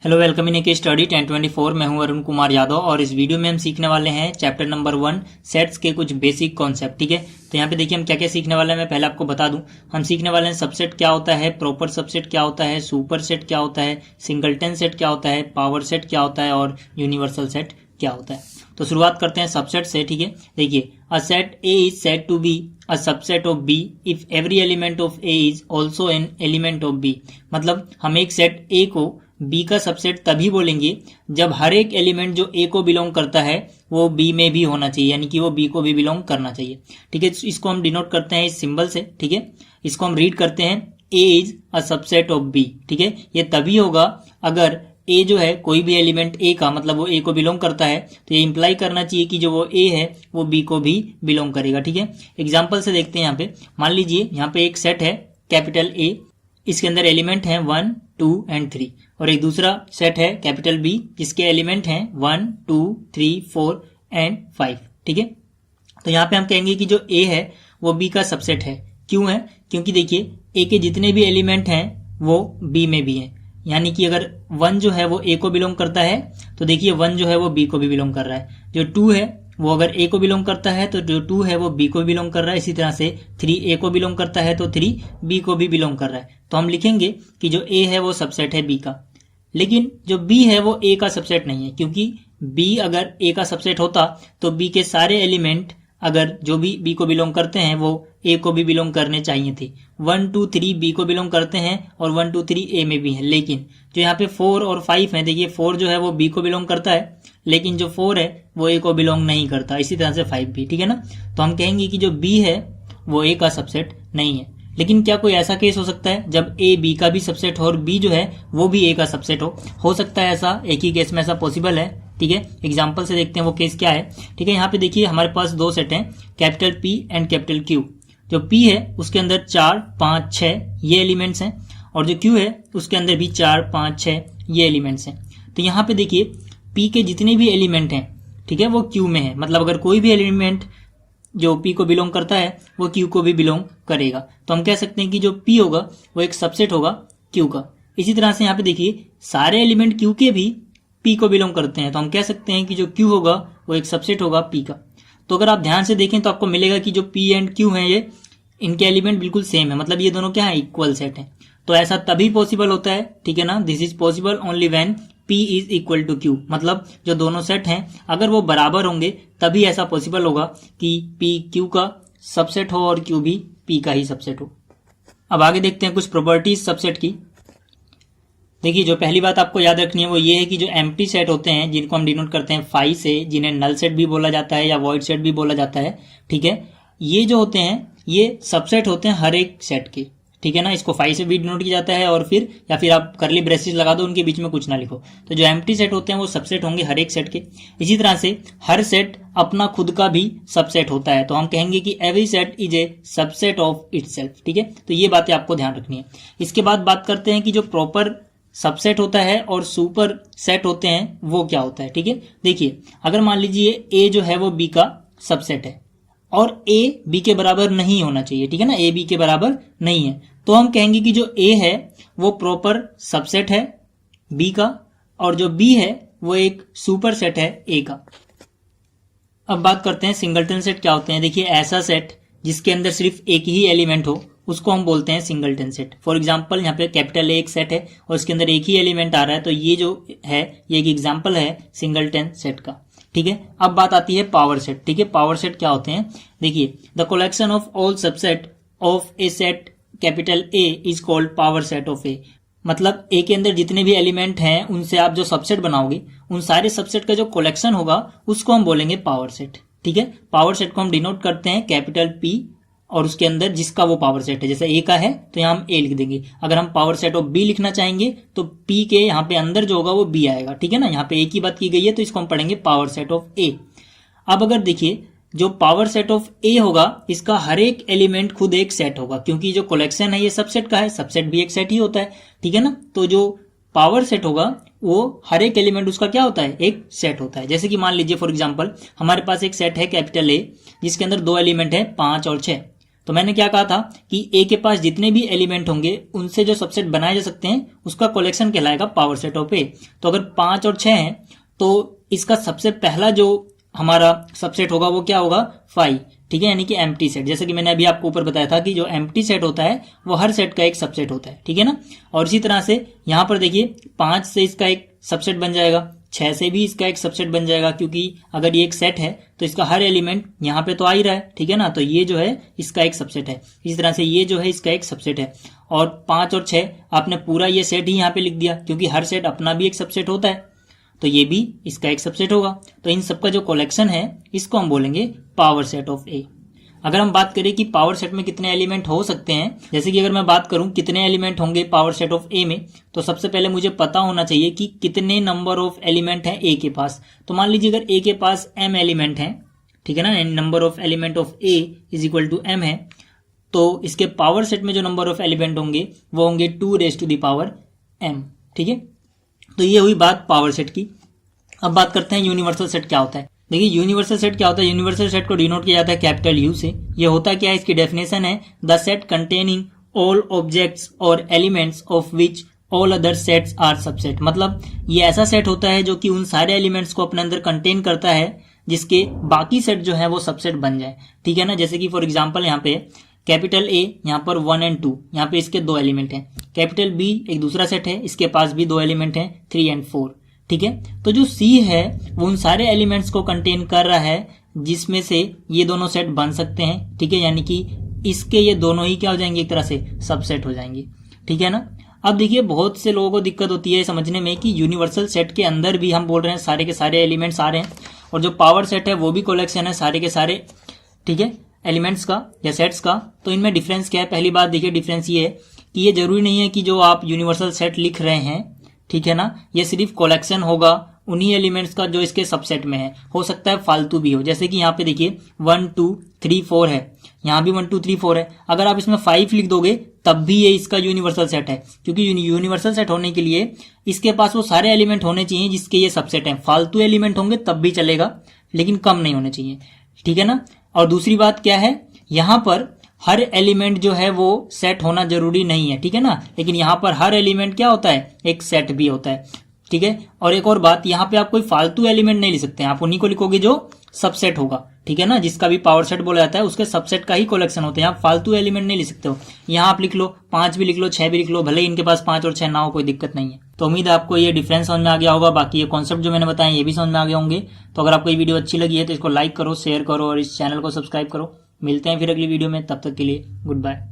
Hello, welcome in के study 1024। मैं हूं अरुण कुमार यादव और इस वीडियो में हम सीखने वाले हैं चैप्टर नंबर 1 सेट्स के कुछ बेसिक कॉन्सेप्ट। ठीक है, तो यहाँ पे देखिए हम क्या क्या सीखने वाले हैं। मैं पहले आपको बता दूं, हम सीखने वाले हैं सबसेट क्या होता है, प्रॉपर सबसेट क्या होता है, सुपर सेट क्या होता है, सिंगलटन सेट क्या होता है, पावर सेट क्या होता है और यूनिवर्सल सेट क्या होता है। तो शुरुआत करते हैं सबसेट से। ठीक है, देखिए a set A is said to be a subset of B if every element of A is also an element of B. मतलब हम एक सेट ए को बी का सबसेट तभी बोलेंगे जब हर एक एलिमेंट जो ए को बिलोंग करता है वो बी में भी होना चाहिए, यानी कि वो बी को भी बिलोंग करना चाहिए। ठीक है, इसको हम डिनोट करते हैं इस सिंबल से। ठीक है, इसको हम रीड करते हैं A is a subset of B. ठीक है, ये तभी होगा अगर ए जो है कोई भी एलिमेंट ए का, मतलब वो ए को बिलोंग करता है, तो ये इंप्लाई करना चाहिए कि जो वो ए है वो बी को भी बिलोंग करेगा। ठीक है, एग्जाम्पल से देखते हैं। यहाँ पे मान लीजिए यहाँ पे एक सेट है कैपिटल ए, इसके अंदर एलिमेंट हैं 1, 2 एंड 3, और एक दूसरा सेट है कैपिटल बी जिसके एलिमेंट हैं 1, 2, 3, 4 एंड 5। ठीक है, तो यहाँ पे हम कहेंगे कि जो ए है वो बी का सबसेट है। क्यों है? क्योंकि देखिए ए के जितने भी एलिमेंट हैं वो बी में भी हैं, यानी कि अगर 1 जो है वो ए को बिलोंग करता है तो देखिए 1 जो है वो बी को भी बिलोंग कर रहा है। जो 2 है वो अगर ए को बिलोंग करता है तो जो 2 है वो बी को बिलोंग कर रहा है। इसी तरह से 3 ए को बिलोंग करता है तो 3 बी को भी बिलोंग कर रहा है। तो हम लिखेंगे कि जो ए है वो सबसेट है बी का, लेकिन जो बी है वो ए का सबसेट नहीं है, क्योंकि बी अगर ए का सबसेट होता तो बी के सारे एलिमेंट अगर जो भी बी को बिलोंग करते हैं वो ए को भी बिलोंग करने चाहिए थे। 1, 2, 3 बी को बिलोंग करते हैं और 1, 2, 3 ए में भी है, लेकिन जो यहाँ पे 4 और 5 है, देखिए 4 जो है वो बी को बिलोंग करता है, लेकिन जो 4 है वो ए को बिलोंग नहीं करता। इसी तरह से 5 भी। ठीक है ना, तो हम कहेंगे कि जो बी है वो ए का सबसेट नहीं है। लेकिन क्या कोई ऐसा केस हो सकता है जब ए बी का भी सबसेट हो और बी जो है वो भी ए का सबसेट हो सकता है ऐसा, एक ही केस में ऐसा पॉसिबल है। ठीक है, एग्जाम्पल से देखते हैं वो केस क्या है। ठीक है, यहाँ पे देखिए हमारे पास दो सेट हैं, capital P and capital Q. जो पी है उसके अंदर 4, 5, 6 ये एलिमेंट्स हैं, और जो क्यू है उसके अंदर भी 4, 5, 6 ये एलिमेंट्स हैं। तो यहाँ पे देखिए पी के जितने भी एलिमेंट हैं, ठीक है, वो क्यू में है। मतलब अगर कोई भी एलिमेंट जो पी को बिलोंग करता है वो क्यू को भी बिलोंग करेगा। तो हम कह सकते हैं कि जो पी होगा वो एक सबसेट होगा क्यू का। इसी तरह से यहाँ पे देखिए सारे एलिमेंट क्यू के भी पी को बिलोंग करते हैं, तो हम कह सकते हैं कि जो क्यू होगा वो एक सबसेट होगा पी का। तो अगर आप ध्यान से देखें तो आपको मिलेगा कि जो पी एंड क्यू हैं ये इनके एलिमेंट बिल्कुल सेम है, मतलब ये दोनों क्या है, इक्वल सेट है। तो ऐसा तभी पॉसिबल होता है, ठीक है ना, this is possible only when P is equal to Q. मतलब जो दोनों सेट हैं अगर वो बराबर होंगे तभी ऐसा पॉसिबल होगा कि पी क्यू का सबसेट हो और क्यू भी पी का ही सबसेट हो। अब आगे देखते हैं कुछ प्रॉपर्टीज सबसेट की। देखिए जो पहली बात आपको याद रखनी है वो ये है कि जो एम्प्टी सेट होते हैं जिनको हम डिनोट करते हैं फाई से, जिन्हें नल सेट भी बोला जाता है या वॉइड सेट भी बोला जाता है, ठीक है, ये जो होते हैं ये सबसेट होते हैं हर एक सेट के। ठीक है ना, इसको फाई से भी डिनोट किया जाता है, और फिर या फिर आप करली ब्रेसेस लगा दो, उनके बीच में कुछ ना लिखो। तो जो एम्प्टी सेट होते हैं वो सबसेट होंगे हर एक सेट के। इसी तरह से हर सेट अपना खुद का भी सबसेट होता है, तो हम कहेंगे कि every set is a subset of itself. ठीक है, तो ये बातें आपको ध्यान रखनी है। इसके बाद बात करते हैं कि जो प्रॉपर सबसेट होता है और सुपर सेट होते हैं वो क्या होता है। ठीक है, देखिए अगर मान लीजिए ए जो है वो बी का सबसेट है और ए बी के बराबर नहीं होना चाहिए, ठीक है ना, ए बी के बराबर नहीं है, तो हम कहेंगे कि जो ए है वो प्रॉपर सबसेट है बी का, और जो बी है वो एक सुपर सेट है ए का। अब बात करते हैं सिंगलटन सेट क्या होते हैं। देखिए ऐसा सेट जिसके अंदर सिर्फ एक ही एलिमेंट हो उसको हम बोलते हैं सिंगलटन सेट। फॉर एग्जांपल यहाँ पे कैपिटल ए एक सेट है और उसके अंदर एक ही एलिमेंट आ रहा है, तो ये जो है ये एक एग्जांपल है सिंगलटन सेट का। ठीक है, अब बात आती है पावर सेट। ठीक है, पावर सेट क्या होते हैं, देखिए the collection of all subset of a set capital A is called power set of A. मतलब ए के अंदर जितने भी एलिमेंट हैं उनसे आप जो सबसेट बनाओगे उन सारे सबसेट का जो कलेक्शन होगा उसको हम बोलेंगे पावर सेट। ठीक है, पावर सेट को हम डिनोट करते हैं कैपिटल पी और उसके अंदर जिसका वो पावर सेट है, जैसे ए का है तो यहाँ हम ए लिख देंगे। अगर हम पावर सेट ऑफ बी लिखना चाहेंगे तो पी के यहाँ पे अंदर जो होगा वो बी आएगा। ठीक है ना, यहाँ पे ए की बात की गई है तो इसको हम पढ़ेंगे पावर सेट ऑफ ए। अब अगर देखिए जो पावर सेट ऑफ ए होगा इसका हर एक एलिमेंट खुद एक सेट होगा, क्योंकि जो कलेक्शन है ये सबसेट का है, सबसेट भी एक सेट ही होता है। ठीक है ना, तो जो पावर सेट होगा वो हर एक एलिमेंट उसका क्या होता है, एक सेट होता है। जैसे कि मान लीजिए फॉर एग्जांपल हमारे पास एक सेट है कैपिटल ए जिसके अंदर दो एलिमेंट है 5 और 6। तो मैंने क्या कहा था कि ए के पास जितने भी एलिमेंट होंगे उनसे जो सबसेट बनाए जा सकते हैं उसका कलेक्शन कहलाएगा पावर सेट ऑफ ए। तो अगर 5 और 6 है तो इसका सबसे पहला जो हमारा सबसेट होगा वो क्या होगा 5, ठीक है, यानी कि एम्प्टी सेट। जैसे कि मैंने अभी आपको ऊपर बताया था कि जो एम्प्टी सेट होता है वो हर सेट का एक सबसेट होता है, ठीक है ना। और इसी तरह से यहां पर देखिए 5 से इसका एक सबसेट बन जाएगा, 6 से भी इसका एक सबसेट बन जाएगा, क्योंकि अगर ये एक सेट है तो इसका हर एलिमेंट यहाँ पे तो आ ही रहा है, ठीक है ना। तो ये जो है इसका एक सबसेट है। इस तरह से ये जो है इसका एक सबसेट है। और 5 और 6 आपने पूरा ये सेट ही यहाँ पे लिख दिया, क्योंकि हर सेट अपना भी एक सबसेट होता है, तो ये भी इसका एक सबसेट होगा। तो इन सबका जो कलेक्शन है इसको हम बोलेंगे पावर सेट ऑफ ए। अगर हम बात करें कि पावर सेट में कितने एलिमेंट हो सकते हैं, जैसे कि अगर मैं बात करूं कितने एलिमेंट होंगे पावर सेट ऑफ ए में, तो सबसे पहले मुझे पता होना चाहिए कि कितने नंबर ऑफ एलिमेंट हैं ए के पास। तो मान लीजिए अगर ए के पास m एलिमेंट हैं, ठीक है ना, number of element of A is equal to m है, तो इसके पावर सेट में जो नंबर ऑफ एलिमेंट होंगे वो होंगे 2m, ठीक है। तो ये हुई बात पावर सेट की। अब बात करते हैं यूनिवर्सल सेट क्या होता है। देखिए यूनिवर्सल सेट क्या होता है, यूनिवर्सल सेट को डिनोट किया जाता है कैपिटल यू से। ये होता क्या है, इसकी डेफिनेशन है the set containing all objects और elements of which all other sets are subset. मतलब ये ऐसा सेट होता है जो कि उन सारे एलिमेंट्स को अपने अंदर कंटेन करता है जिसके बाकी सेट जो है वो सबसेट बन जाए, ठीक है ना। जैसे कि फॉर एग्जाम्पल यहाँ पे कैपिटल ए यहाँ पर 1 और 2, यहाँ पे इसके 2 एलिमेंट हैं। कैपिटल बी एक दूसरा सेट है, इसके पास भी 2 एलिमेंट हैं 3 और 4, ठीक है। तो जो सी है वो उन सारे एलिमेंट्स को कंटेन कर रहा है जिसमें से ये दोनों सेट बन सकते हैं, ठीक है, यानी कि इसके ये दोनों ही क्या हो जाएंगे, एक तरह से सबसेट हो जाएंगे, ठीक है ना। अब देखिए बहुत से लोगों को दिक्कत होती है समझने में कि यूनिवर्सल सेट के अंदर भी हम बोल रहे हैं सारे के सारे एलिमेंट्स आ रहे हैं, और जो पावर सेट है वो भी कलेक्शन है सारे के सारे, ठीक है, एलिमेंट्स का या सेट्स का। तो इनमें डिफरेंस क्या है। पहली बात देखिए डिफरेंस ये है कि ये जरूरी नहीं है कि जो आप यूनिवर्सल सेट लिख रहे हैं, ठीक है ना, ये सिर्फ कलेक्शन होगा उन्हीं एलिमेंट्स का जो इसके सबसेट में है। हो सकता है फालतू भी हो, जैसे कि यहाँ पे देखिए 1 2 3 4 है, यहाँ भी 1 2 3 4 है। अगर आप इसमें 5 लिख दोगे तब भी ये इसका यूनिवर्सल सेट है, क्योंकि यूनिवर्सल सेट होने के लिए इसके पास वो सारे एलिमेंट होने चाहिए जिसके ये सबसेट है। फालतू एलिमेंट होंगे तब भी चलेगा, लेकिन कम नहीं होने चाहिए, ठीक है ना। और दूसरी बात क्या है, यहाँ पर हर एलिमेंट जो है वो सेट होना जरूरी नहीं है, ठीक है ना, लेकिन यहाँ पर हर एलिमेंट क्या होता है, एक सेट भी होता है, ठीक है। और एक और बात, यहाँ पे आप कोई फालतू एलिमेंट नहीं लिख सकते हैं, आप उन्हीं को लिखोगे जो सबसेट होगा, ठीक है ना, जिसका भी पावर सेट बोला जाता है उसके सबसेट का ही कलेक्शन होता है। यहाँ फालतू एलिमेंट नहीं लिख सकते हो। यहाँ आप लिख लो 5 भी लिख लो, 6 भी लिख लो, भले इनके पास 5 और 6 ना हो, कोई दिक्कत नहीं है। तो उम्मीद है आपको ये डिफरेंस समझ में आ गया होगा। बाकी ये कॉन्सेप्ट जो मैंने बताया ये भी समझ में आ गए होंगे। तो अगर आपको ये वीडियो अच्छी लगी है तो इसको लाइक करो, शेयर करो और इस चैनल को सब्सक्राइब करो। मिलते हैं फिर अगली वीडियो में, तब तक के लिए गुड बाय।